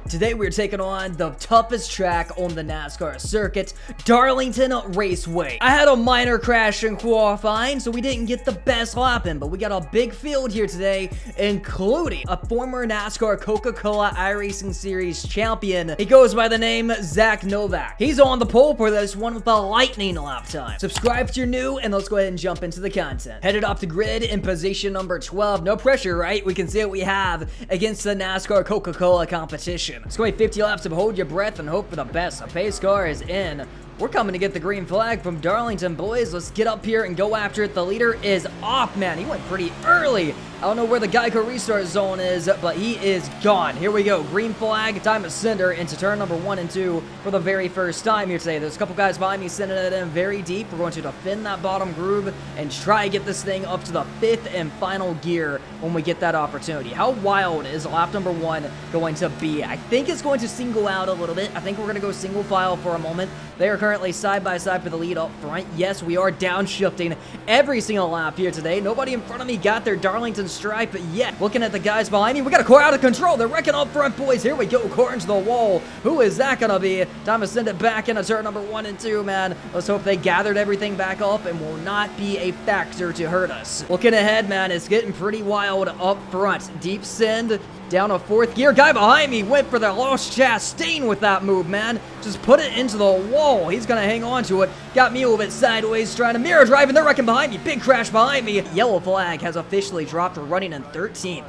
Today we're taking on the toughest track on the NASCAR circuit, Darlington Raceway. I had a minor crash in qualifying, so we didn't get the best lap in, but we got a big field here today, including a former NASCAR Coca-Cola Iracing Series champion. He goes by the name Zach Novak. He's on the pole for this one with a lightning lap time. Subscribe if you're new, and let's go ahead and jump into the content. Headed off the grid in position number 12. No pressure, right? We can see what we have against the NASCAR Coca-Cola competition. It's going to be 50 laps of hold your breath and hope for the best. A pace car is in. We're coming to get the green flag from Darlington, boys. Let's get up here and go after it. The leader is off, man. He went pretty early. I don't know where the Geico restart zone is, but he is gone. Here we go. Green flag. Time to send her into turn number 1 and 2 for the very first time here today. There's a couple guys behind me sending it in very deep. We're going to defend that bottom groove and try to get this thing up to the 5th and final gear when we get that opportunity. How wild is lap number 1 going to be? I think it's going to single out a little bit. I think we're going to go single file for a moment. They are currently side by side for the lead up front. Yes, we are downshifting every single lap here today. Nobody in front of me got their Darlington stripe yet. Looking at the guys behind me, we got a car out of control. They're wrecking up front, boys. Here we go, car into the wall. Who is that gonna be? Time to send it back into turn number 1 and 2, man. Let's hope they gathered everything back up and will not be a factor to hurt us. Looking ahead, man, it's getting pretty wild up front. Deep send. Down a 4th gear. Guy behind me went for the lost Chastain with that move, man. Just put it into the wall. He's going to hang on to it. Got me a little bit sideways, trying to mirror drive, and they're wrecking behind me. Big crash behind me. Yellow flag has officially dropped. We're running in 13th.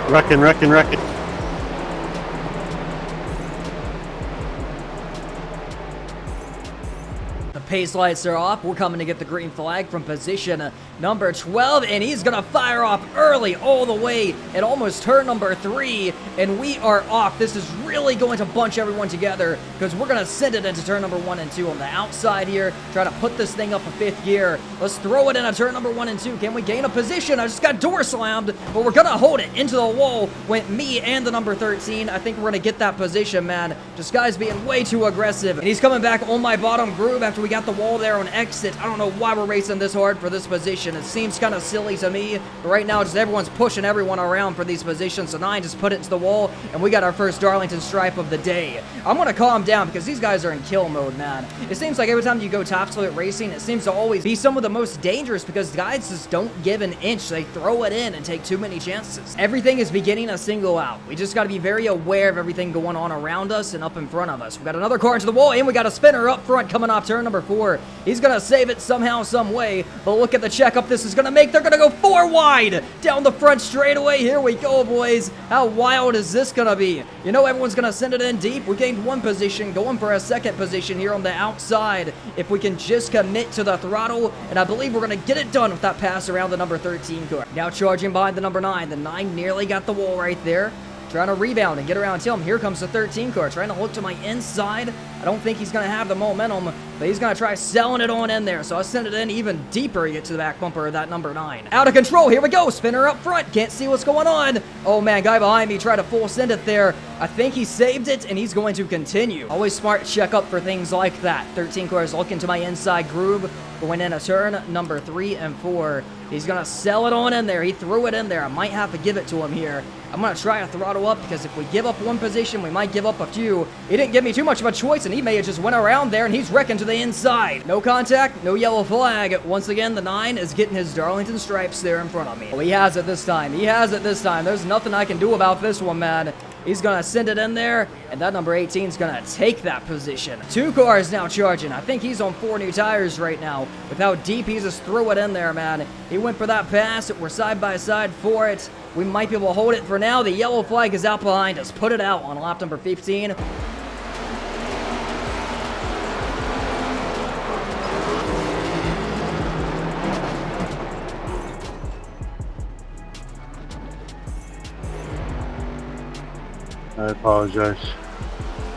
Wrecking. Pace lights are off. We're coming to get the green flag from position number 12, and he's gonna fire off early all the way at almost turn number 3, and we are off. This is really going to bunch everyone together because we're gonna send it into turn number 1 and 2 on the outside here, try to put this thing up a 5th gear. Let's throw it in a turn number 1 and 2. Can we gain a position? I just got door slammed, but we're gonna hold it into the wall. Went me and the number 13. I think we're gonna get that position, man. This guy's being way too aggressive, and he's coming back on my bottom groove after we got the wall there on exit. I don't know why we're racing this hard for this position. It seems kind of silly to me, but right now just everyone's pushing everyone around for these positions, so 9 just put it into the wall, and we got our first Darlington stripe of the day. I'm gonna calm down because these guys are in kill mode, man. It seems like every time you go top split racing, it seems to always be some of the most dangerous because guys just don't give an inch. They throw it in and take too many chances. Everything is beginning to single out. We just got to be very aware of everything going on around us and up in front of us. We got another car into the wall, and we got a spinner up front coming off turn number 4. He's gonna save it somehow, some way, but look at the checkup this is gonna make. They're gonna go 4 wide down the front straightaway. Here we go, boys. How wild is this gonna be? You know everyone's gonna send it in deep. We gained 1 position, going for a 2nd position here on the outside. If we can just commit to the throttle, and I believe we're gonna get it done with that pass around the number 13 car. Now charging behind the number 9. The 9 nearly got the wall right there. Trying to rebound and get around him. Here comes the 13 car, trying to look to my inside. I don't think he's going to have the momentum, but he's going to try selling it on in there. So I send it in even deeper to get to the back bumper of that number 9. Out of control. Here we go. Spinner up front. Can't see what's going on. Oh, man. Guy behind me tried to full send it there. I think he saved it, and he's going to continue. Always smart check up for things like that. 13 car is looking to my inside groove. Going in a turn number 3 and 4. He's going to sell it on in there. He threw it in there. I might have to give it to him here. I'm going to try to throttle up because if we give up 1 position, we might give up a few. He didn't give me too much of a choice, and he may have just went around there, and he's wrecking to the inside. No contact, no yellow flag. Once again, the 9 is getting his Darlington stripes there in front of me. Oh, he has it this time. He has it this time. There's nothing I can do about this one, man. He's going to send it in there, and that number 18 is going to take that position. 2 cars now charging. I think he's on 4 new tires right now. With how deep he just threw it in there, man. He went for that pass. We're side by side for it. We might be able to hold it for now. The yellow flag is out behind us. Put it out on lap number 15. I apologize.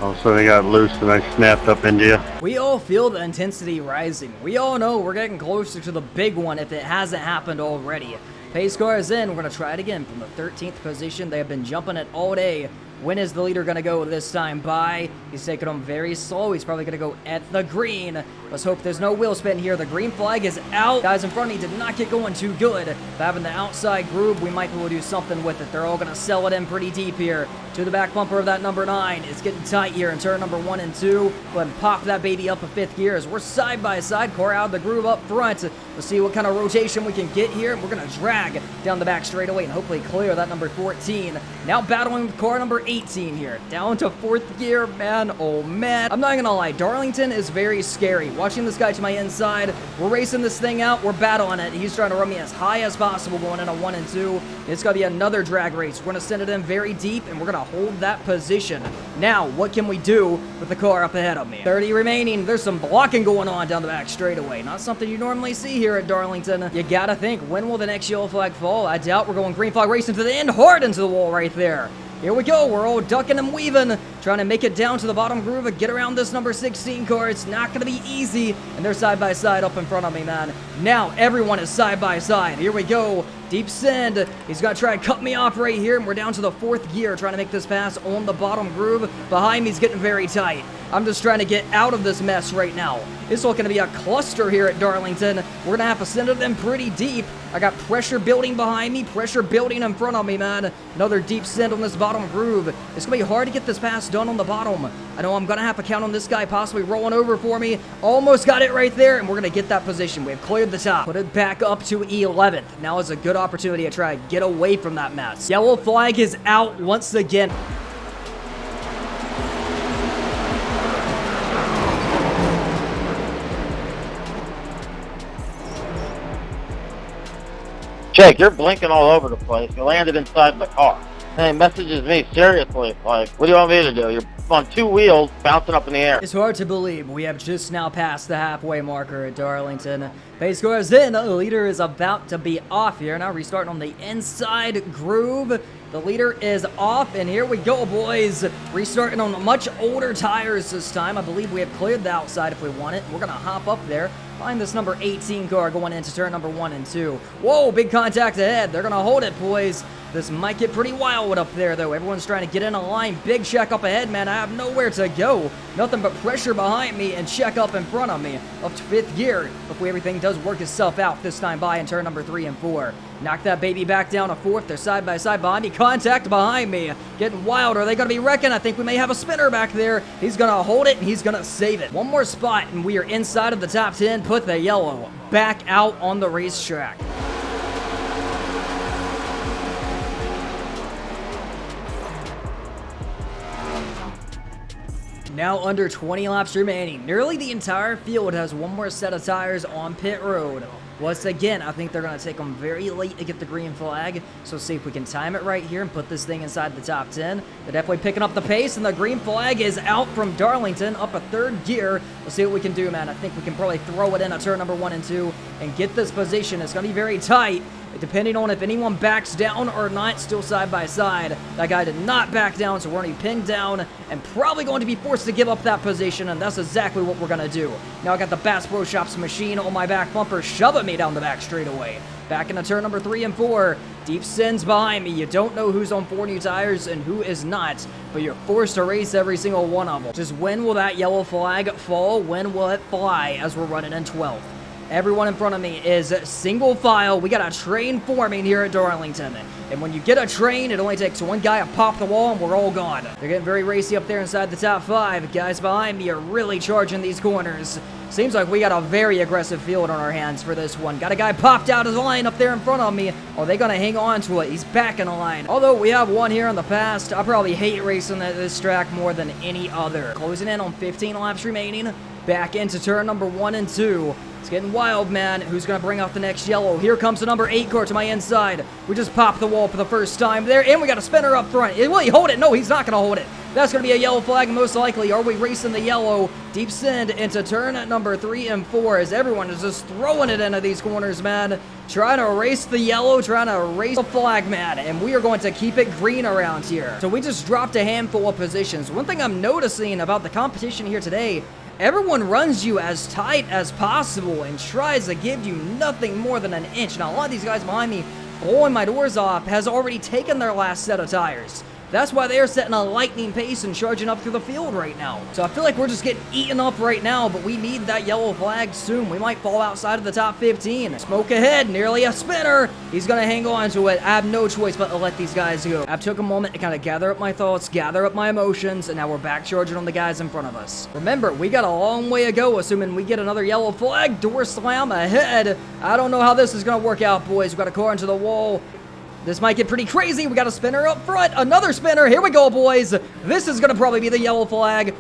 All of a sudden I got loose and I snapped up into you. We all feel the intensity rising. We all know we're getting closer to the big one if it hasn't happened already. Pace car is in. We're going to try it again from the 13th position. They have been jumping it all day. When is the leader going to go this time by? He's taking them very slow. He's probably going to go at the green. Let's hope there's no wheel spin here. The green flag is out. Guys in front of me did not get going too good. But having the outside groove, we might be able to do something with it. They're all going to sell it in pretty deep here. To the back bumper of that number 9. It's getting tight here in turn number 1 and 2. Go ahead and pop that baby up a 5th gear as we're side by side. Car out of the groove up front. Let's see what kind of rotation we can get here. We're going to drag down the back straightaway and hopefully clear that number 14. Now battling with car number 18 here. Down to 4th gear, man. Oh, man. I'm not going to lie. Darlington is very scary. Watching this guy to my inside. We're racing this thing out. We're battling it. He's trying to run me as high as possible going into 1 and 2. It's going to be another drag race. We're going to send it in very deep and we're going to hold that position. Now, what can we do with the car up ahead of me? 30 remaining. There's some blocking going on down the back straightaway. Not something you normally see here at Darlington. You gotta think, when will the next yellow flag fall? I doubt we're going green flag racing to the end, hard into the wall right there. Here we go, we're all ducking and weaving, trying to make it down to the bottom groove and get around this number 16 car. It's not going to be easy, and they're side by side up in front of me, man. Now, everyone is side by side. Here we go. Deep send. He's going to try to cut me off right here, and we're down to the 4th gear, trying to make this pass on the bottom groove. Behind me, he's getting very tight. I'm just trying to get out of this mess right now. It's looking to be a cluster here at Darlington. We're going to have to send it in pretty deep. I got pressure building behind me, pressure building in front of me, man. Another deep send on this bottom groove. It's going to be hard to get this pass done on the bottom. I know I'm going to have to count on this guy possibly rolling over for me. Almost got it right there, and we're going to get that position. We've cleared the top. Put it back up to 11th. Now is a good opportunity to try to get away from that mess. Yellow flag is out once again. Jake, you're blinking all over the place. You landed inside the car. And he messages me seriously, like, what do you want me to do? You're on 2 wheels, bouncing up in the air. It's hard to believe we have just now passed the halfway marker at Darlington. Pace car is in. The leader is about to be off here. Now restarting on the inside groove. The leader is off, and here we go, boys. Restarting on much older tires this time. I believe we have cleared the outside if we want it. We're going to hop up there. Find this number 18 car going into turn number 1 and 2. Whoa, big contact ahead. They're going to hold it, boys. This might get pretty wild up there, though. Everyone's trying to get in a line. Big check up ahead, man. I have nowhere to go. Nothing but pressure behind me and check up in front of me. Up to 5th gear. Hopefully everything does work itself out this time by in turn number 3 and 4. Knock that baby back down to 4th. They're side by side behind me. Contact behind me. Getting wild. Are they going to be wrecking? I think we may have a spinner back there. He's going to hold it, and he's going to save it. One more spot, and we are inside of the top 10. Put the yellow back out on the racetrack. Now under 20 laps remaining. Nearly the entire field has one more set of tires on pit road. Once again, I think they're going to take them very late to get the green flag. So see if we can time it right here and put this thing inside the top 10. They're definitely picking up the pace, and the green flag is out from Darlington, up a 3rd gear. Let's see what we can do, man. I think we can probably throw it in at turn number 1 and 2 and get this position. It's going to be very tight. Depending on if anyone backs down or not, still side by side. That guy did not back down, so we're going to be pinned down and probably going to be forced to give up that position, and that's exactly what we're going to do. Now I got the Bass Pro Shops machine on my back bumper, shoving me down the back straightaway. Back into turn number 3 and 4. Deep sends behind me. You don't know who's on 4 new tires and who is not, but you're forced to race every single one of them. Just when will that yellow flag fall? When will it fly as we're running in 12th? Everyone in front of me is single file. We got a train forming here at Darlington. And when you get a train, it only takes one guy to pop the wall and we're all gone. They're getting very racy up there inside the top 5. Guys behind me are really charging these corners. Seems like we got a very aggressive field on our hands for this one. Got a guy popped out his line up there in front of me. Are they going to hang on to it? He's back in the line. Although we have one here in the past, I probably hate racing at this track more than any other. Closing in on 15 laps remaining. Back into turn number 1 and 2. It's getting wild, man. Who's going to bring out the next yellow? Here comes the number 8 car to my inside. We just popped the wall for the first time there, and we got a spinner up front. Will he hold it? No, he's not going to hold it. That's going to be a yellow flag, most likely. Are we racing the yellow? Deep send into turn number 3 and 4 as everyone is just throwing it into these corners, man. Trying to race the yellow, trying to race the flag, man. And we are going to keep it green around here. So we just dropped a handful of positions. One thing I'm noticing about the competition here today, everyone runs you as tight as possible and tries to give you nothing more than an inch. Now, a lot of these guys behind me blowing my doors off has already taken their last set of tires. That's why they're setting a lightning pace and charging up through the field right now. So I feel like we're just getting eaten up right now, but we need that yellow flag soon. We might fall outside of the top 15. Smoke ahead, nearly a spinner. He's gonna hang on to it. I have no choice but to let these guys go. I took a moment to kind of gather up my thoughts, gather up my emotions, and now we're back charging on the guys in front of us. Remember, we got a long way to go, assuming we get another yellow flag. Door slam ahead. I don't know how this is gonna work out, boys. We got a car into the wall. This might get pretty crazy. We got a spinner up front. Another spinner. Here we go, boys. This is gonna probably be the yellow flag.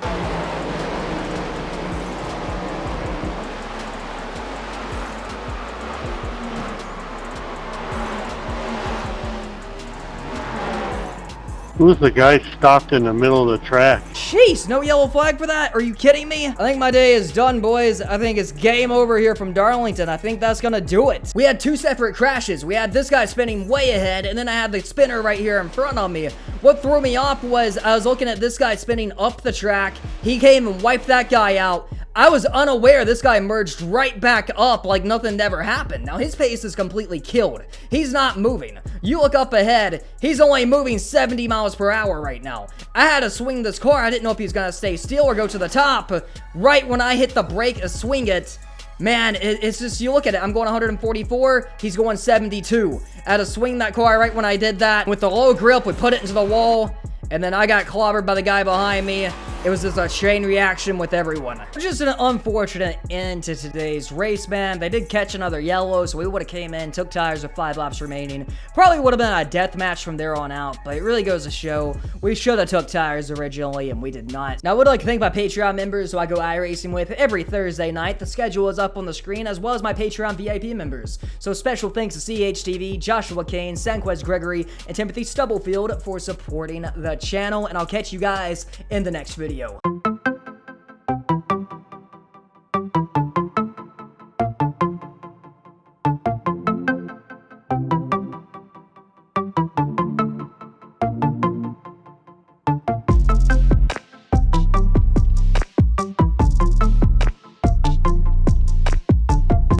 Who's the guy stopped in the middle of the track? Jeez, no yellow flag for that? Are you kidding me? I think my day is done, boys. I think it's game over here from Darlington. I think that's gonna do it. We had two separate crashes. We had this guy spinning way ahead, and then I had the spinner right here in front of me. What threw me off was I was looking at this guy spinning up the track. He came and wiped that guy out. I was unaware this guy merged right back up like nothing ever happened. Now, his pace is completely killed. He's not moving. You look up ahead, he's only moving 70 miles per hour right now. I had to swing this car. I didn't know if he was going to stay still or go to the top. Right when I hit the brake to swing it, man, it's just, you look at it, I'm going 144, he's going 72. I had to swing that car right when I did that. With the low grip, we put it into the wall, and then I got clobbered by the guy behind me. It was just a chain reaction with everyone. Just an unfortunate end to today's race, man. They did catch another yellow, so we would have came in, took tires with 5 laps remaining. Probably would have been a death match from there on out, but it really goes to show we should have took tires originally, and we did not. Now, I would like to thank my Patreon members who I go iRacing with every Thursday night. The schedule is up on the screen, as well as my Patreon VIP members. So special thanks to CHTV, Joshua Kane, Sanquez Gregory, and Timothy Stubblefield for supporting the channel, and I'll catch you guys in the next video.